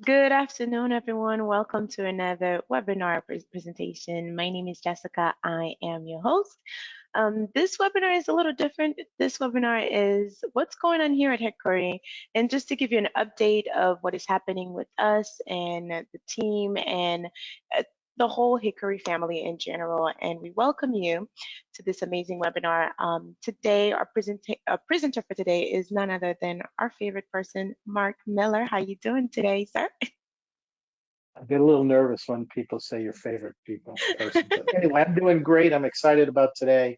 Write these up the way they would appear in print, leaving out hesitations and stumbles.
Good afternoon, everyone. Welcome to another webinar presentation. My name is Jessica. I am your host. This webinar is a little different. This webinar is what's going on here at Hickory, and just to give you an update of what is happening with us and the team and uh, the whole Hickory family in general. And we welcome you to this amazing webinar. Today, our presenter for today is none other than our favorite person, Mark Miller. How you doing today, sir? I get a little nervous when people say your favorite person. But anyway, I'm doing great. I'm excited about today.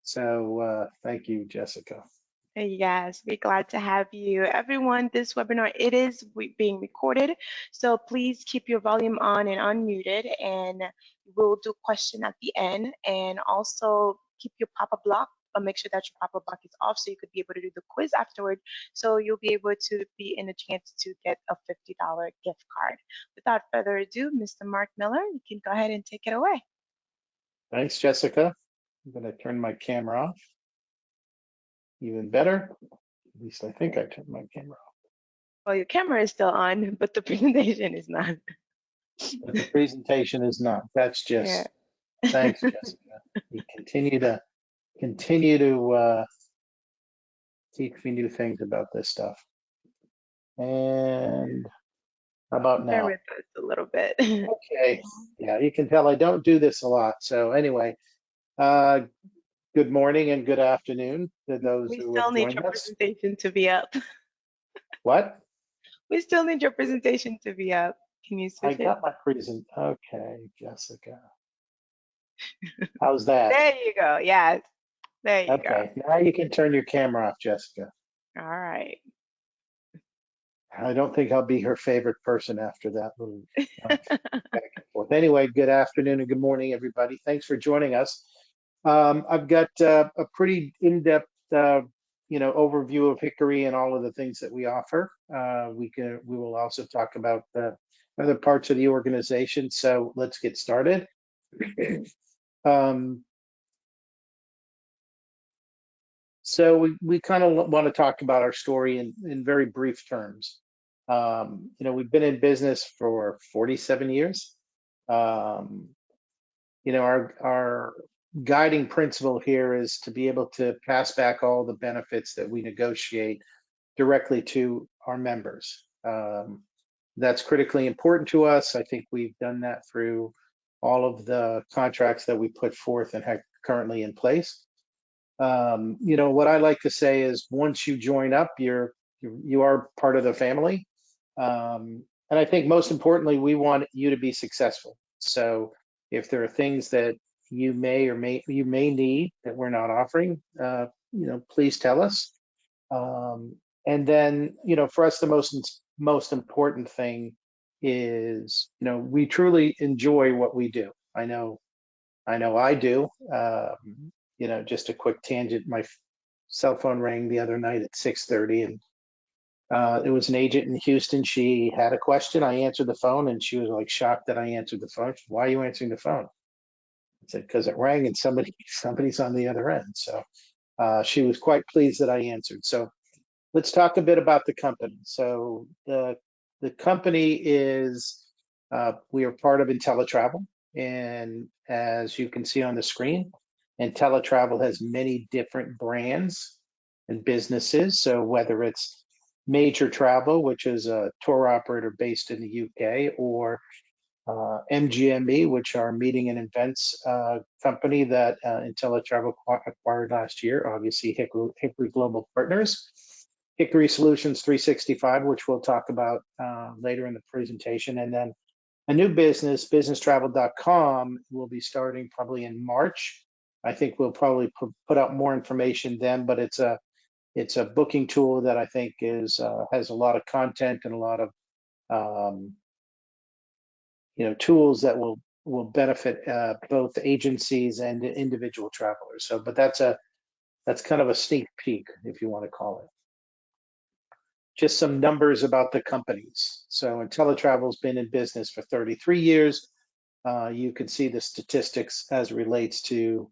So thank you, Jessica. Yes, we're glad to have you. Everyone, this webinar, it is being recorded, so please keep your volume on and unmuted, and we'll do question at the end, and also keep your pop-up block, or make sure that your pop-up block is off so you could be able to do the quiz afterward, so you'll be able to be in a chance to get a $50 gift card. Without further ado, Mr. Mark Miller, you can go ahead and take it away. Thanks, Jessica. I'm going to turn my camera off. Even better. At least I think I turned my camera off. Well, your camera is still on, but the presentation is not. But the presentation is not. That's Yeah. just thanks, Jessica. You continue to teach me new things about this stuff. And how about Bear now? with us a little bit. Okay. Yeah, you can tell I don't do this a lot. So anyway, uh, good morning and good afternoon to those We who have still need joined your us. presentation to be up. What? We still need your presentation to be up. Can you I switch it? got my present. Okay, Jessica. How's that? There you go. Yes. There you go. Okay, now you can turn your camera off, Jessica. All right. I don't think I'll be her favorite person after that little back and forth. Anyway, good afternoon and good morning, everybody. Thanks for joining us. I've got a pretty in-depth, overview of Hickory and all of the things that we offer. We will also talk about other parts of the organization. So let's get started. Um, so we kind of want to talk about our story in very brief terms. We've been in business for 47 years. Um, our guiding principle here is to be able to pass back all the benefits that we negotiate directly to our members. That's critically important to us. I think we've done that through all of the contracts that we put forth and have currently in place. What I like to say is once you join up, you are part of the family. And I think most importantly, we want you to be successful. So if there are things that you may need that we're not offering, please tell us. And then, for us, the most important thing is, we truly enjoy what we do. I know I do. Just a quick tangent. My cell phone rang the other night at 6:30, and it was an agent in Houston. She had a question. I answered the phone, and she was like shocked that I answered the phone. She said, "Why are you answering the phone?" I said, "Because it rang and somebody's on the other end." So she was quite pleased that I answered. So let's talk a bit about the company. So the company is we are part of IntelliTravel, and as you can see on the screen, IntelliTravel has many different brands and businesses. So whether it's Major Travel, which is a tour operator based in the UK, or MGME, which are meeting and events company that IntelliTravel acquired last year, obviously Hickory Global Partners. Hickory Solutions 365, which we'll talk about later in the presentation. And then a new business, businesstravel.com, will be starting probably in March. I think we'll probably put out more information then, but it's a booking tool that I think has a lot of content and a lot of tools that will benefit both agencies and individual travelers. So, but that's kind of a sneak peek, if you want to call it. Just some numbers about the companies. So IntelliTravel's been in business for 33 years. You can see the statistics as it relates to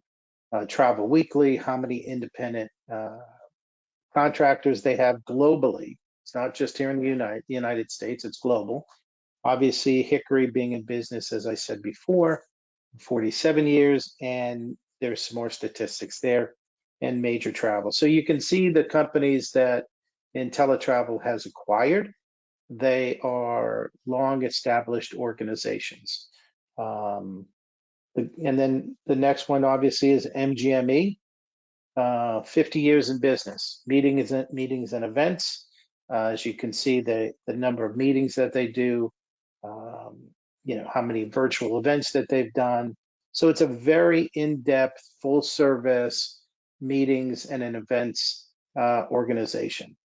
Travel Weekly, how many independent contractors they have globally. It's not just here in the United States, it's global. Obviously, Hickory being in business, as I said before, 47 years, and there's some more statistics there and major travel. So you can see the companies that IntelliTravel has acquired. They are long established organizations. Um, and then the next one obviously is MGME, 50 years in business, meetings and events. As you can see, the number of meetings that they do, um, how many virtual events that they've done. So it's a very in-depth, full-service meetings and an events organization.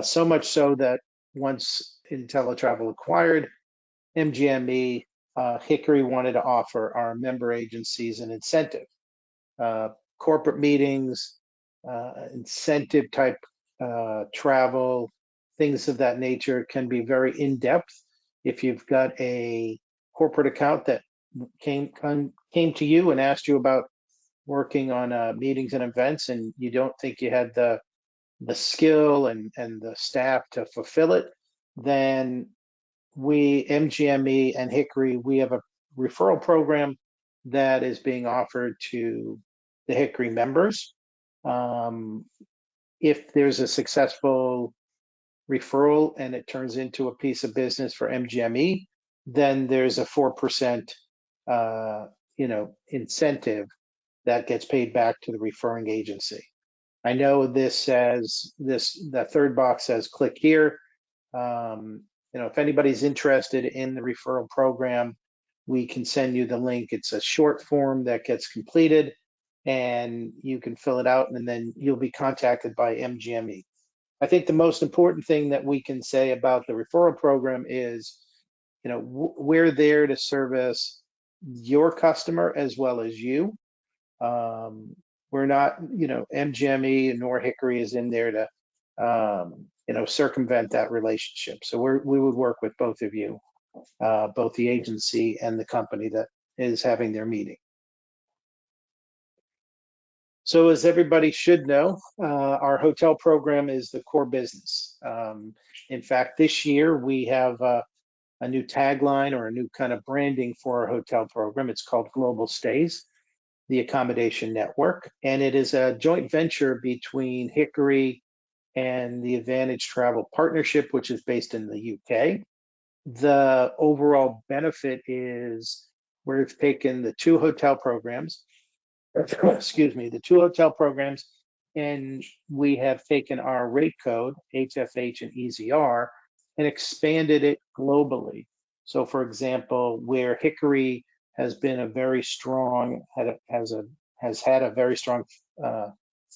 So much so that once IntelliTravel acquired MGME, Hickory wanted to offer our member agencies an incentive. Corporate meetings, incentive type travel, things of that nature can be very in depth. If you've got a corporate account that came to you and asked you about working on meetings and events, and you don't think you had the skill and the staff to fulfill it, then MGME and Hickory, we have a referral program that is being offered to the Hickory members. Um, if there's a successful referral and it turns into a piece of business for MGME, then there's a 4% incentive that gets paid back to the referring agency. I know this says the third box says click here. If anybody's interested in the referral program, we can send you the link. It's a short form that gets completed and you can fill it out and then you'll be contacted by MGME. I think the most important thing that we can say about the referral program is, we're there to service your customer as well as you. We're not, MGME nor Hickory is in there to, circumvent that relationship. So we would work with both of you, both the agency and the company that is having their meeting. So as everybody should know, our hotel program is the core business. In fact, this year we have a new tagline or a new kind of branding for our hotel program. It's called Global Stays, the Accommodation Network, and it is a joint venture between Hickory and the Advantage Travel Partnership, which is based in the UK. The overall benefit is we've taken the two hotel programs, the two hotel programs, and we have taken our rate code, HFH and EZR, and expanded it globally. So for example, where Hickory has been a very strong, has had a very strong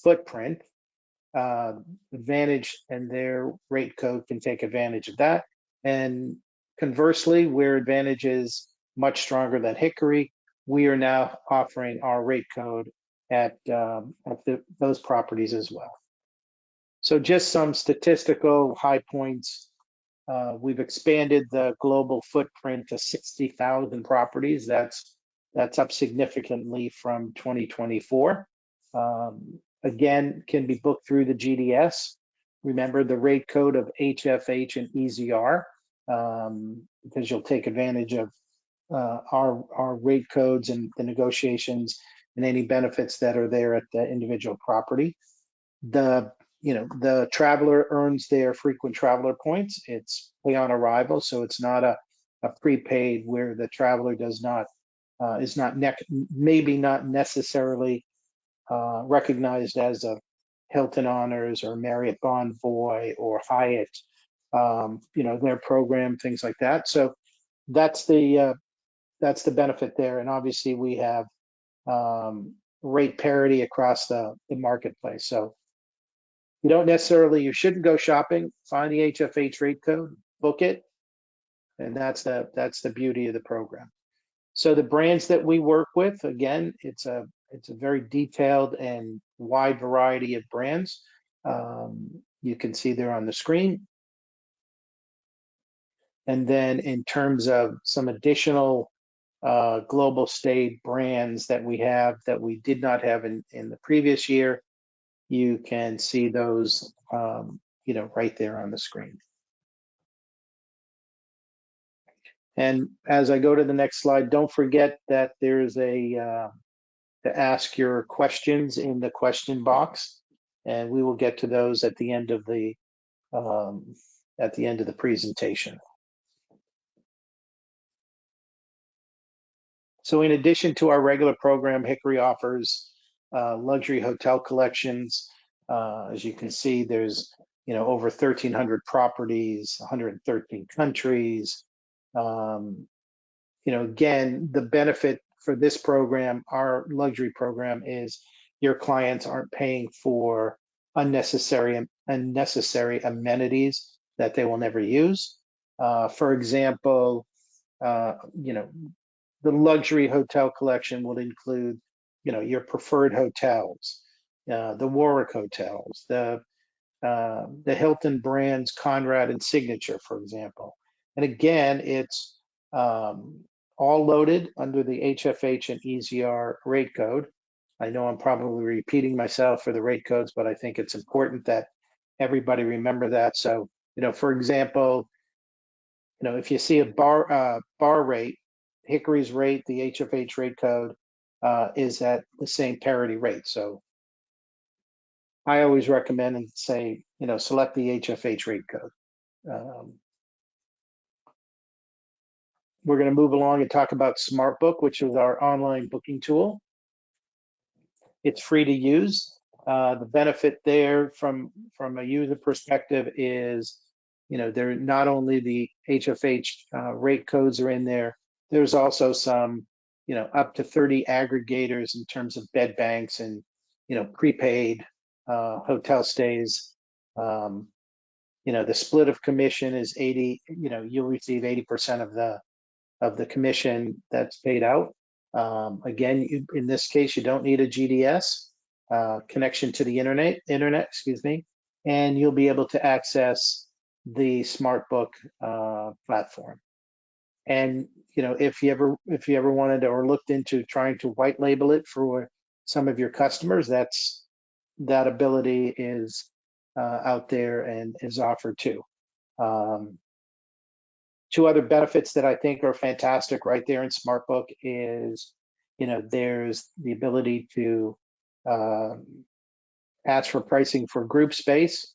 footprint, Advantage and their rate code can take advantage of that. And conversely, where Advantage is much stronger than Hickory, we are now offering our rate code at those properties as well. So just some statistical high points. We've expanded the global footprint to 60,000 properties. That's up significantly from 2024. Again, can be booked through the GDS. Remember the rate code of HFH and EZR, because you'll take advantage of our rate codes and the negotiations and any benefits that are there at the individual property. The traveler earns their frequent traveler points. It's pay on arrival, so it's not a prepaid where the traveler does not is not maybe not necessarily recognized as a Hilton Honors or Marriott Bonvoy or Hyatt, their program, things like that. So that's the benefit there. And obviously we have rate parity across the marketplace. So you shouldn't go shopping, find the HFH rate code, book it. And that's the beauty of the program. So the brands that we work with, again, it's a very detailed and wide variety of brands. You can see there on the screen. And then in terms of some additional global stay brands that we have that we did not have in the previous year, you can see those, right there on the screen. And as I go to the next slide, don't forget that there's to ask your questions in the question box, and we will get to those at the end of the presentation. So in addition to our regular program, Hickory offers luxury hotel collections. As you can see, there's over 1,300 properties, 113 countries. Again, the benefit for this program, our luxury program, is your clients aren't paying for unnecessary amenities that they will never use. For example, the luxury hotel collection will include, your preferred hotels, the Warwick hotels, the Hilton brands, Conrad and Signature, for example. And again, it's all loaded under the HFH and EZR rate code. I know I'm probably repeating myself for the rate codes, but I think it's important that everybody remember that. So, for example, if you see a bar rate, Hickory's rate, the HFH rate code is at the same parity rate. So I always recommend and say, select the HFH rate code. We're going to move along and talk about SmartBook, which is our online booking tool. It's free to use. The benefit there from a user perspective is, there not only the HFH rate codes are in there, there's also some, up to 30 aggregators in terms of bed banks and, prepaid hotel stays. The split of commission is 80, you'll receive 80% of the commission that's paid out. Again, in this case, you don't need a GDS connection to the internet, excuse me, and you'll be able to access the SmartBook platform. And if you ever wanted to or looked into trying to white label it for some of your customers, that ability is out there and is offered too. Two other benefits that I think are fantastic right there in SmartBook is, there's the ability to ask for pricing for group space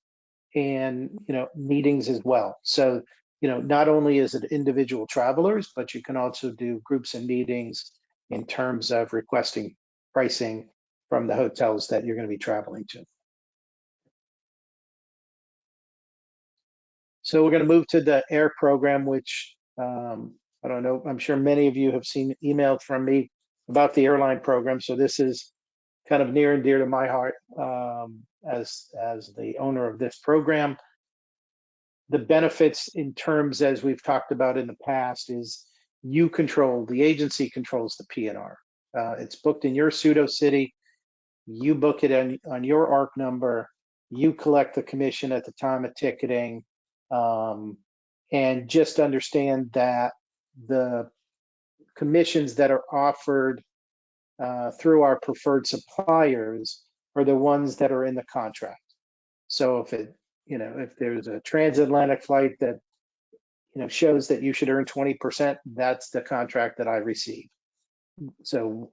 and, meetings as well. So, not only is it individual travelers, but you can also do groups and meetings in terms of requesting pricing from the hotels that you're going to be traveling to. So we're going to move to the AIR program, which I don't know, I'm sure many of you have seen emails from me about the airline program. So this is kind of near and dear to my heart as the owner of this program. The benefits in terms, as we've talked about in the past, is the agency controls the PNR. It's booked in your pseudo city. You book it on your ARC number. You collect the commission at the time of ticketing. And just understand that the commissions that are offered through our preferred suppliers are the ones that are in the contract. So if there's a transatlantic flight that shows that you should earn 20%, that's the contract that I receive. So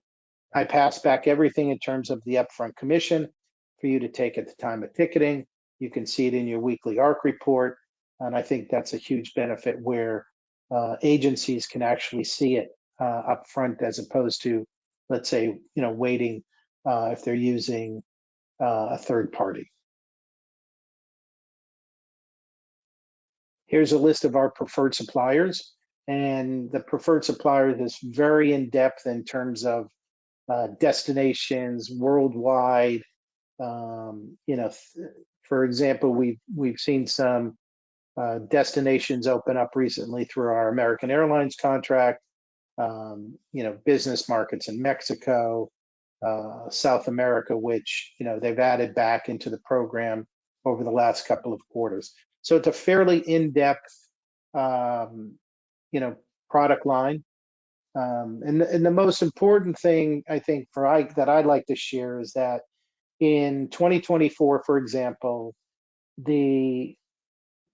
I pass back everything in terms of the upfront commission for you to take at the time of ticketing. You can see it in your weekly ARC report. And I think that's a huge benefit where agencies can actually see it up front as opposed to, let's say, waiting if they're using a third party. Here's a list of our preferred suppliers. And the preferred suppliers is very in depth in terms of destinations worldwide. For example, we've seen some destinations open up recently through our American Airlines contract, business markets in Mexico, South America, which, they've added back into the program over the last couple of quarters. So it's a fairly in-depth, product line. And the most important thing I think that I'd like to share is that in 2024, for example, the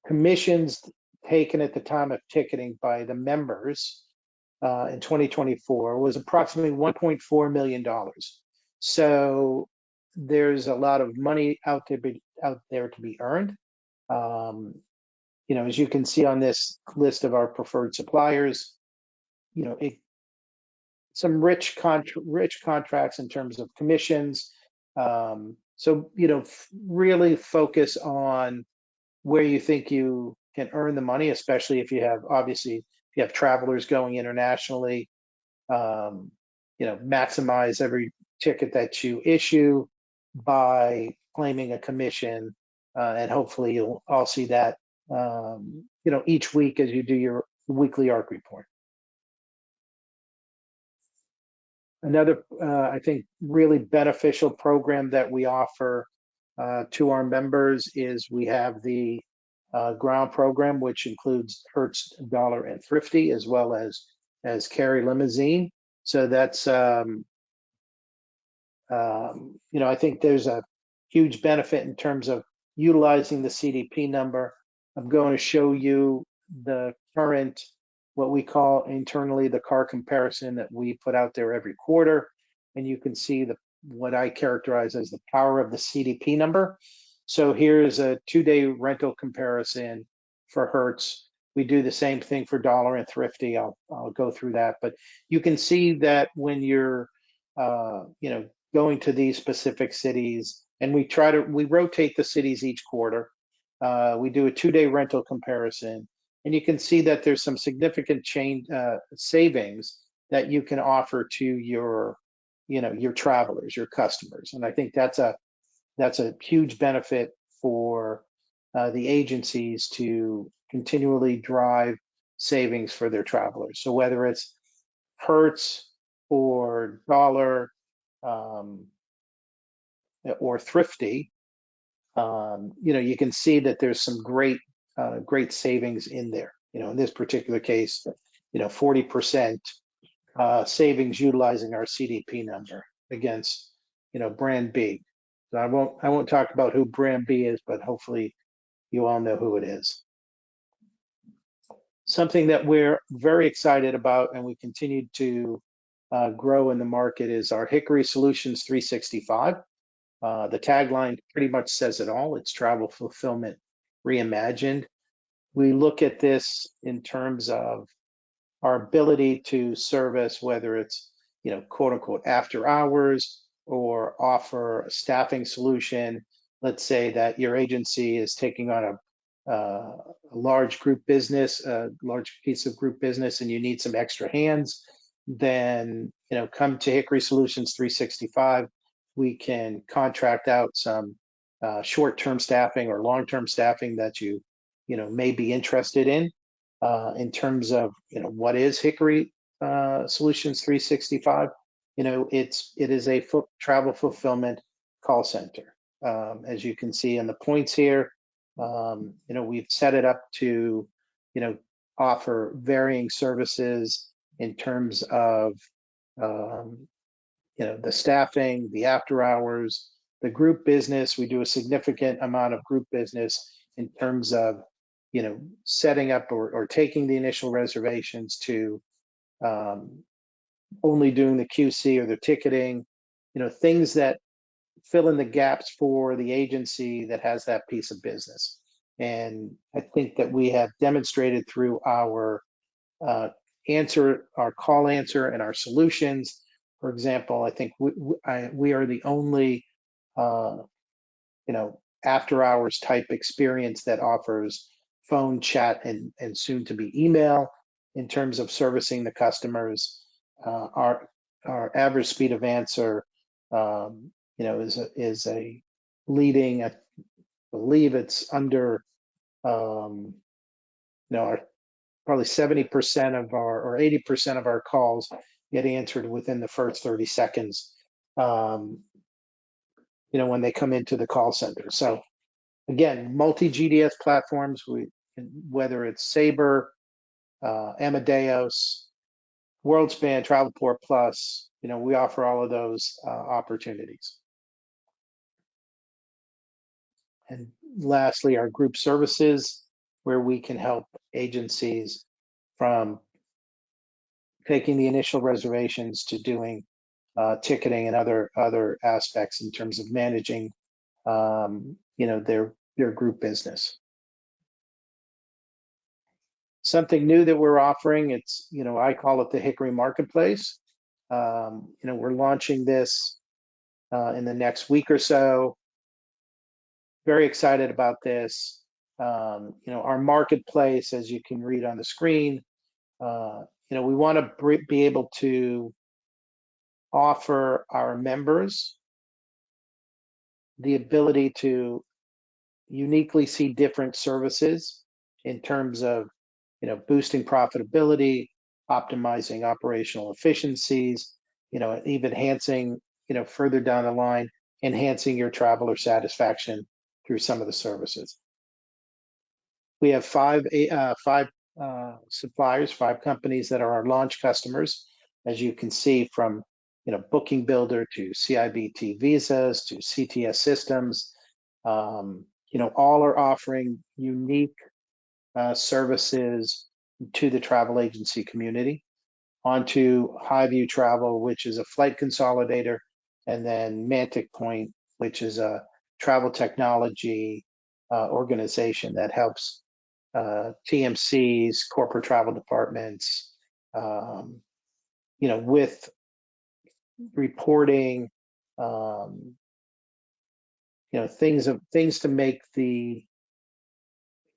commissions taken at the time of ticketing by the members in 2024 was approximately $1.4 million. So there's a lot of money out there to be earned. Um, as you can see on this list of our preferred suppliers, you know, it, some rich contracts in terms of commissions. So, really focus on where you think you can earn the money, especially if you have, obviously, if you have travelers going internationally. um, Maximize every ticket that you issue by claiming a commission, and hopefully you'll all see that, each week as you do your weekly ARC report. Another, I think, really beneficial program that we offer to our members is we have the ground program, which includes Hertz, Dollar, and Thrifty, as well as Carry Limousine. So that's I think there's a huge benefit in terms of utilizing the CDP number. I'm going to show you the current, what we call internally the car comparison that we put out there every quarter. And you can see what I characterize as the power of the CDP number. So here's a 2-day rental comparison for Hertz. We do the same thing for Dollar and Thrifty. I'll go through that, but you can see that when you're going to these specific cities, and we rotate the cities each quarter. We do a 2-day rental comparison, and you can see that there's some significant savings that you can offer to your travelers, your customers, and I think that's a huge benefit for the agencies to continually drive savings for their travelers. So whether it's Hertz or Dollar, um, or Thrifty, you can see that there's some great savings in there. In this particular case, 40% savings utilizing our CDP number against, brand B. So I won't talk about who brand B is, but hopefully you all know who it is. Something that we're very excited about and we continue to grow in the market is our Hickory Solutions 365. The tagline pretty much says it all. It's travel fulfillment reimagined. We look at this in terms of our ability to service, whether it's, quote unquote, after hours or offer a staffing solution. Let's say that your agency is taking on a large group business, a large piece of group business, and you need some extra hands, then, come to Hickory Solutions 365. We can contract out some short-term staffing or long-term staffing that you may be interested in terms of what is Hickory Solutions 365. It is a travel fulfillment call center. As you can see in the points here, we've set it up to offer varying services in terms of the staffing, the after hours, the group business. We do a significant amount of group business in terms of setting up or taking the initial reservations to only doing the QC or the ticketing, things that fill in the gaps for the agency that has that piece of business. And I think that we have demonstrated through our call answer and our solutions. For example, I think we are the only after hours type experience that offers phone, chat, and soon to be email in terms of servicing the customers. Our average speed of answer, is a leading. I believe it's under, probably 70% of or 80% of our calls get answered within the first 30 seconds. When they come into the call center. So again, multi-GDS platforms, whether it's Sabre, Amadeus, WorldSpan, Travelport Plus, we offer all of those opportunities. And lastly, our group services, where we can help agencies from taking the initial reservations to doing ticketing and other aspects in terms of managing, their group business. Something new that we're offering, it's, I call it the Hickory Marketplace. We're launching this in the next week or so. Very excited about this. Our marketplace, as you can read on the screen, we want to be able to offer our members the ability to uniquely see different services in terms of, boosting profitability, optimizing operational efficiencies, even enhancing, further down the line, enhancing your traveler satisfaction through some of the services. We have five suppliers, 5 companies that are our launch customers, as you can see, from Booking Builder to CIBT Visas to CTS Systems. All are offering unique services to the travel agency community. Onto Highview Travel, which is a flight consolidator, and then Mantic Point, which is a travel technology organization that helps TMCs, corporate travel departments, with reporting, things to make the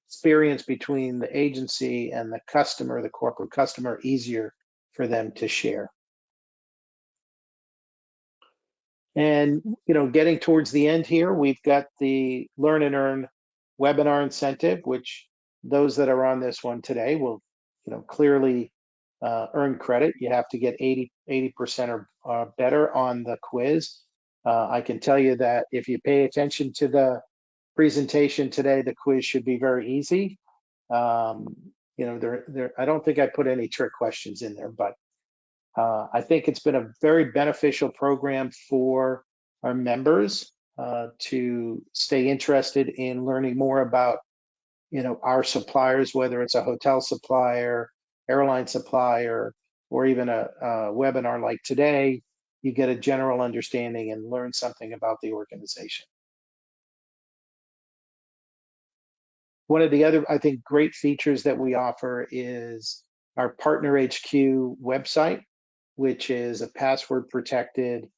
experience between the agency and the customer, the corporate customer, easier for them to share. And, getting towards the end here, we've got the Learn and Earn webinar incentive, which those that are on this one today will, clearly earn credit. You have to get 80% or better on the quiz. I can tell you that if you pay attention to the presentation today, the quiz should be very easy. I don't think I put any trick questions in there, but I think it's been a very beneficial program for our members to stay interested in learning more about, our suppliers, whether it's a hotel supplier, airline supplier, or even a webinar like today. You get a general understanding and learn something about the organization. One of the other, I think, great features that we offer is our Partner HQ website, which is a password protected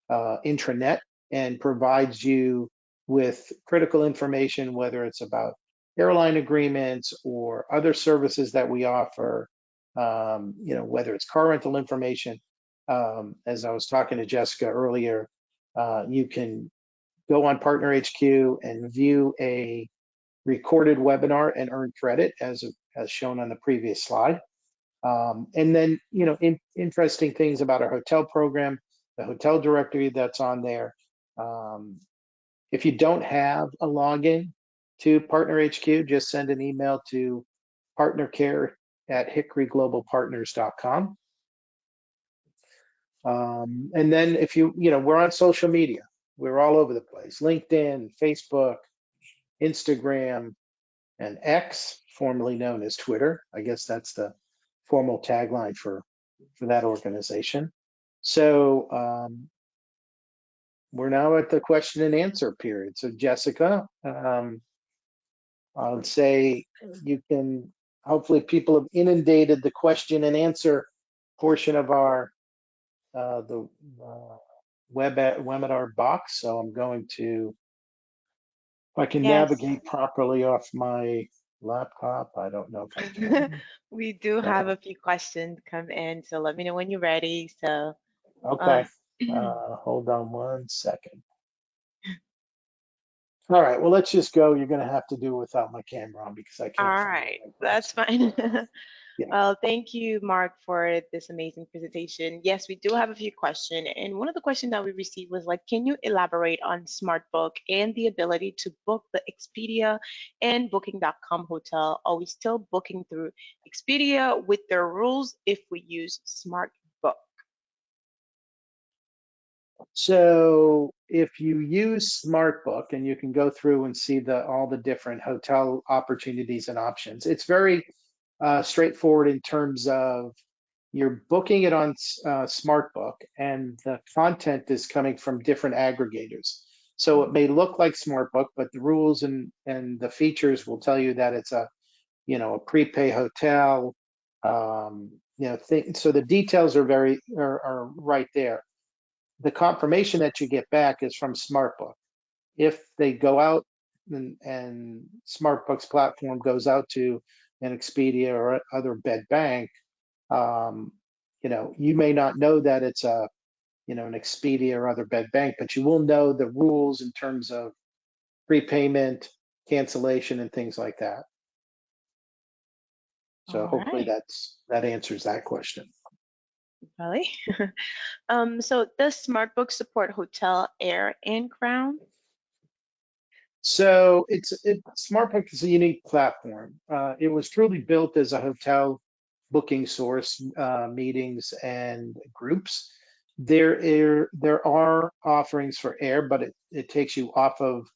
intranet and provides you with critical information, whether it's about airline agreements or other services that we offer, whether it's car rental information. As I was talking to Jessica earlier, you can go on Partner HQ and view a recorded webinar and earn credit as shown on the previous slide. And then, interesting things about our hotel program, the hotel directory that's on there. If you don't have a login to Partner HQ, just send an email to partnercare@hickoryglobalpartners.com. And then if we're on social media, we're all over the place: LinkedIn, Facebook, Instagram, and X, formerly known as Twitter. I guess that's the formal tagline for that organization. So we're now at the question and answer period. So Jessica, I would say you can, hopefully people have inundated the question and answer portion of our webinar box. So I'm going to, if I can Yes. navigate properly off my laptop. I don't know if I can. We do have a few questions come in, so let me know when you're ready. So, Okay. Hold on one second. All right. Well, let's just go. You're going to have to do without my camera on because I all can't find right, the right that's box. fine. Yeah. Well, thank you, Mark, for this amazing presentation. Yes, we do have a few questions, and one of the questions that we received was like, can you elaborate on SmartBook and the ability to book the Expedia and Booking.com hotel? Are we still booking through Expedia with their rules if we use SmartBook? So if you use SmartBook and you can go through and see all the different hotel opportunities and options, it's very straightforward in terms of you're booking it on SmartBook and the content is coming from different aggregators. So it may look like SmartBook, but the rules and the features will tell you that it's a prepay hotel. So the details are right there. The confirmation that you get back is from SmartBook. If they go out and SmartBook's platform goes out to an Expedia or other bed bank, um, you may not know that it's an Expedia or other bed bank, but you will know the rules in terms of prepayment, cancellation, and things like that. So All hopefully right, that answers that question. Kelly. So does SmartBook support hotel, air, and crown? So SmartBook is a unique platform. It was truly built as a hotel booking source, meetings and groups. There are offerings for air, but it takes you off of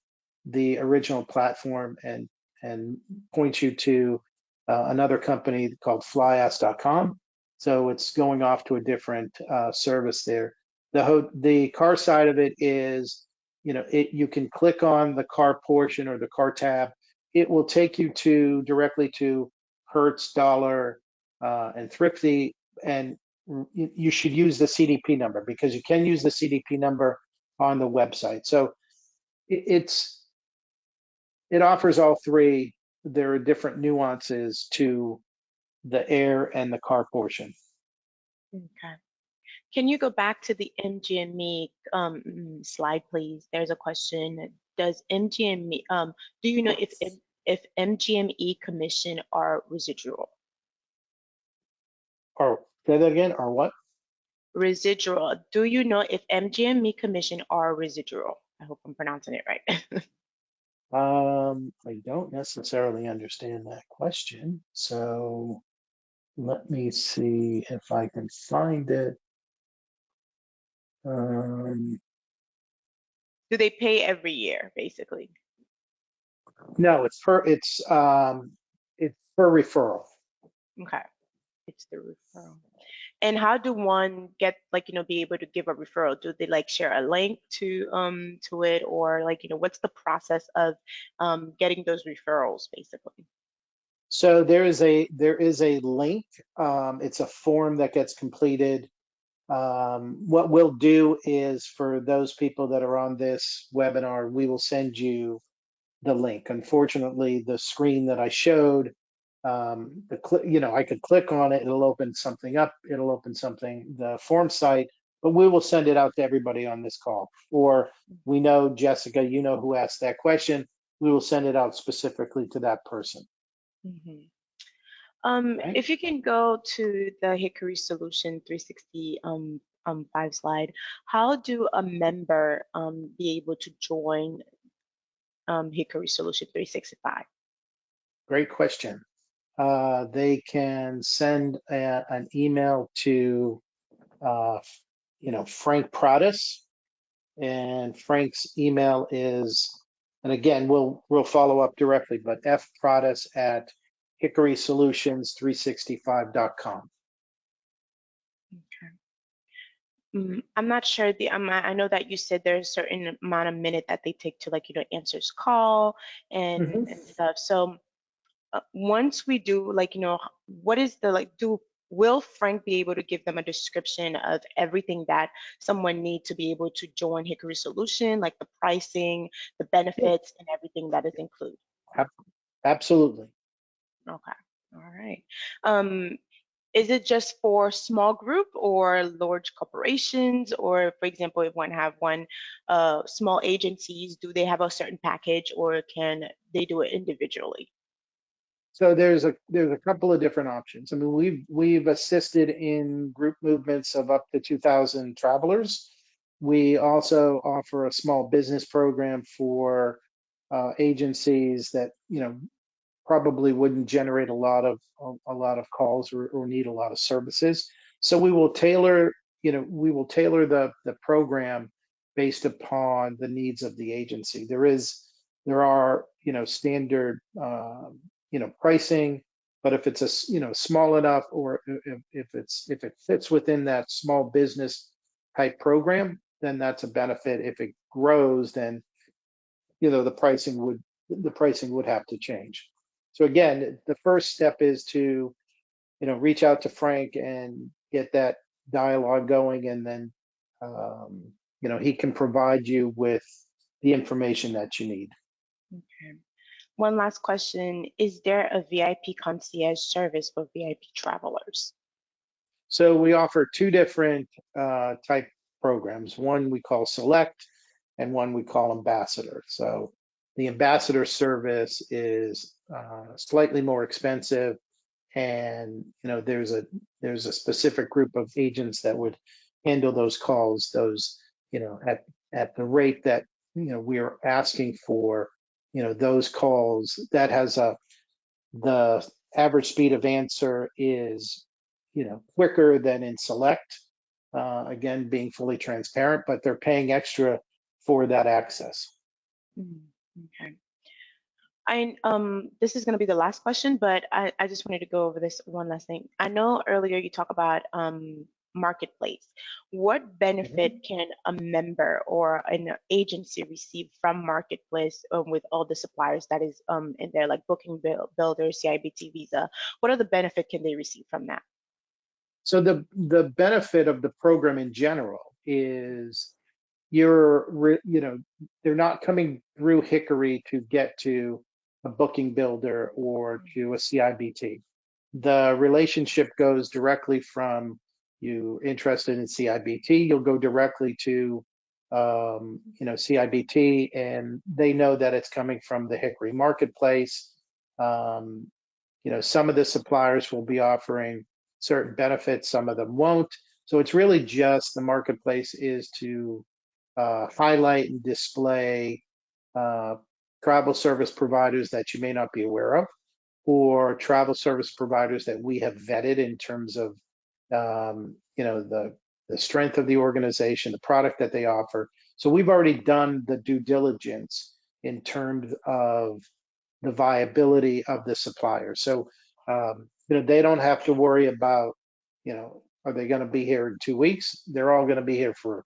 the original platform and points you to another company called flyass.com. So it's going off to a different service there. The car side of it is, you can click on the car portion or the car tab. It will take you directly to Hertz, Dollar, and Thrifty, and you should use the CDP number because you can use the CDP number on the website. So it, it's it offers all three. There are different nuances to the air and the car portion. Okay. Can you go back to the MGME slide, please? There's a question. Does MGME, do you know if MGME commission are residual? Or say that again, or what? Residual. Do you know if MGME commission are residual? I hope I'm pronouncing it right. I don't necessarily understand that question. So let me see if I can find it. Um, Do they pay every year, basically? no, it's per referral. Okay. It's the referral. And how do one get like, be able to give a referral? Do they like share a link to it, or like, what's the process of getting those referrals basically? So there is a link. It's a form that gets completed. What we'll do is for those people that are on this webinar, we will send you the link. Unfortunately, the screen that I showed, I could click on it, it'll open something up, it'll open something, the form site, but we will send it out to everybody on this call. Or we know, Jessica, you know who asked that question, we will send it out specifically to that person. Mhm. Okay. If you can go to the Hickory Solution 360 5 slide, how do a member be able to join Hickory Solution 365? Great question. They can send an email to uh, Frank Prodis, and Frank's email is, and again, we'll follow up directly, but fprodis at hickorysolutions365.com. I'm not sure I know that you said there's a certain amount of minute that they take to like, answers call Mhm. and stuff. So once we do like, what is the like, will Frank be able to give them a description of everything that someone need to be able to join Hickory Solution, like the pricing, the Yeah, benefits, and everything that is included? ab- absolutely. Okay. All right. Um, is it just for small group or large corporations? Or for example, if one have one small agencies, do they have a certain package or can they do it individually? So there's a couple of different options. I mean, we've assisted in group movements of up to 2,000 travelers. We also offer a small business program for agencies that probably wouldn't generate a lot of calls or need a lot of services. So we will tailor we will tailor the program based upon the needs of the agency. There are, standard, pricing, but if it's small enough, or if it fits within that small business type program, then that's a benefit. If it grows, then, the pricing would have to change. So again, the first step is to, reach out to Frank and get that dialogue going, and then, he can provide you with the information that you need. Okay. One last question. Is there a VIP concierge service for VIP travelers? So we offer two different type programs. One we call Select, and one we call Ambassador. So the Ambassador service is slightly more expensive, and there's a specific group of agents that would handle those calls, those, at the rate that, we are asking for, those calls. That has the average speed of answer is, quicker than in Select. Again, being fully transparent, but they're paying extra for that access. Mhm. Okay. This is going to be the last question, but I just wanted to go over this one last thing. I know earlier you talk about marketplace. What benefit Mhm. can a member or an agency receive from marketplace, with all the suppliers that is in there, like Booking Builder, CIBT, Visa? What other benefit can they receive from that? So the benefit of the program in general is they're not coming through Hickory to get to a booking builder or to a CIBT. The relationship goes directly from you interested in CIBT, you'll go directly to, CIBT, and they know that it's coming from the Hickory marketplace. Um, some of the suppliers will be offering certain benefits, some of them won't. So it's really just the marketplace is to highlight and display uh, travel service providers that you may not be aware of, or travel service providers that we have vetted in terms of, the strength of the organization, the product that they offer. So we've already done the due diligence in terms of the viability of the supplier. So, they don't have to worry about, are they going to be here in 2 weeks? They're all going to be here for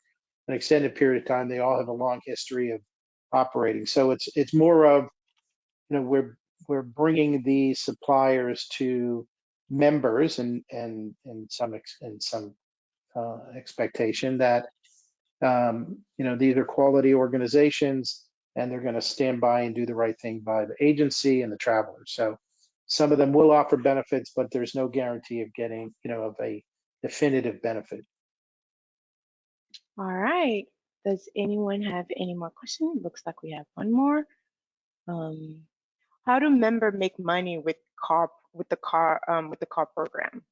an extended period of time. They all have a long history of operating. So it's more of, we're bringing these suppliers to members, and some expectation that, these are quality organizations, and they're going to stand by and do the right thing by the agency and the travelers. So some of them will offer benefits, but there's no guarantee of getting, of a definitive benefit. All right. Does anyone have any more questions? Looks like we have one more. Um, how do member make money with the car program?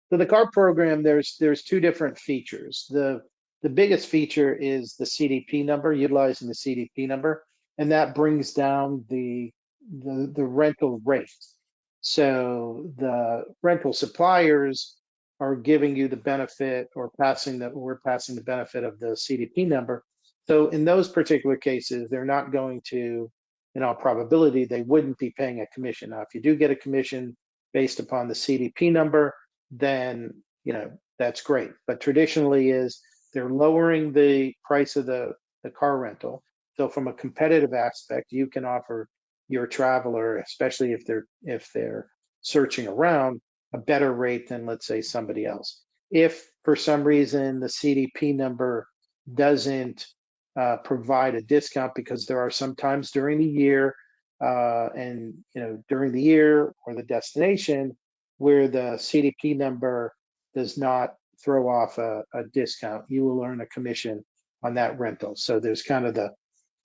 So the CARP program, there's two different features. The biggest feature is the CDP number, utilizing the CDP number, and that brings down the rental rate. So the rental suppliers are giving you the benefit, or we're passing the benefit of the CDP number. So in those particular cases, they're not going to, in all probability, they wouldn't be paying a commission. Now, if you do get a commission based upon the CDP number, then, that's great. But traditionally is they're lowering the price of the car rental. So from a competitive aspect, you can offer your traveler, especially if they're searching around, a better rate than, let's say, somebody else. If for some reason the CDP number doesn't provide a discount, because there are some times during the year, and during the year or the destination, where the CDP number does not throw off a discount, you will earn a commission on that rental. So there's kind of the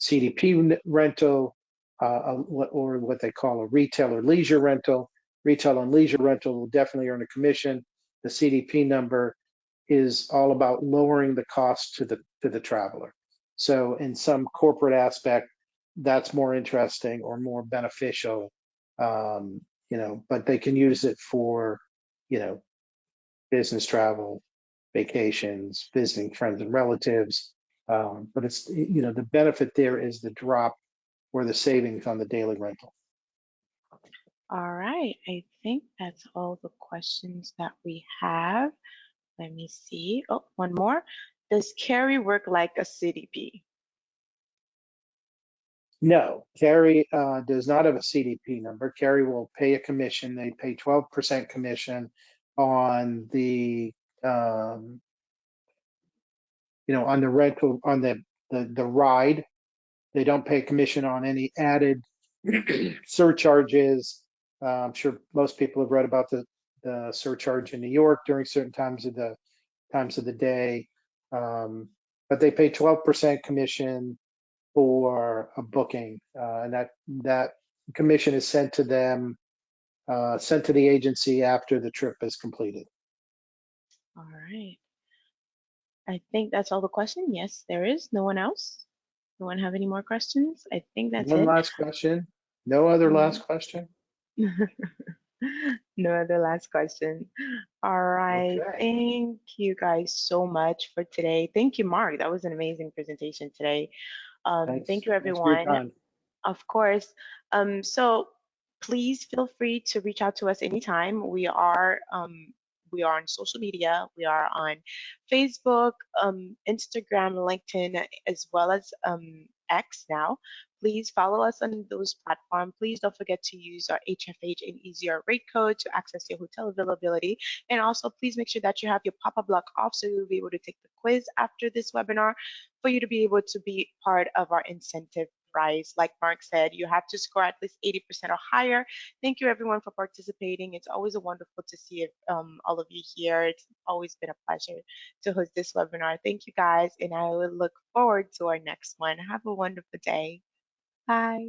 CDP rental, or what they call a retail or leisure rental. Retail and leisure rental will definitely earn a commission. The CDP number is all about lowering the cost to the traveler. So in some corporate aspect, that's more interesting or more beneficial, but they can use it for, you know, business travel, vacations, visiting friends and relatives. But it's, the benefit there is the drop or the savings on the daily rental. All right. I think that's all the questions that we have. Let me see. Oh, one more. Does carry work like a CDP? No, Carry does not have a CDP number. Carry will pay a commission. They pay 12% commission on um, on the rental, on the ride. They don't pay commission on any added surcharges. I'm sure most people have read about the surcharge in New York during certain times of the day. Um, but they pay 12% commission for a booking, and that commission is sent to them, sent to the agency after the trip is completed. All right. I think that's all the question. Yes, there is. No one else? No one have any more questions? I think that's One it. last question. No other Mm. last question? No other last question. All right. Okay. Thank you guys so much for today. Thank you, Mark. That was an amazing presentation today. Thank Thanks. you, Thanks for your everyone. time. Of course. So please feel free to reach out to us anytime. We are on social media. We are on Facebook, Instagram, LinkedIn, as well as X now. Please follow us on those platforms. Please don't forget to use our HFH and easier rate code to access your hotel availability. And also, please make sure that you have your pop-up block off so you'll be able to take the quiz after this webinar for you to be able to be part of our incentive prize. Like Mark said, you have to score at least 80% or higher. Thank you everyone for participating. It's always a wonderful to see all of you here. It's always been a pleasure to host this webinar. Thank you guys, and I will look forward to our next one. Have a wonderful day. Bye.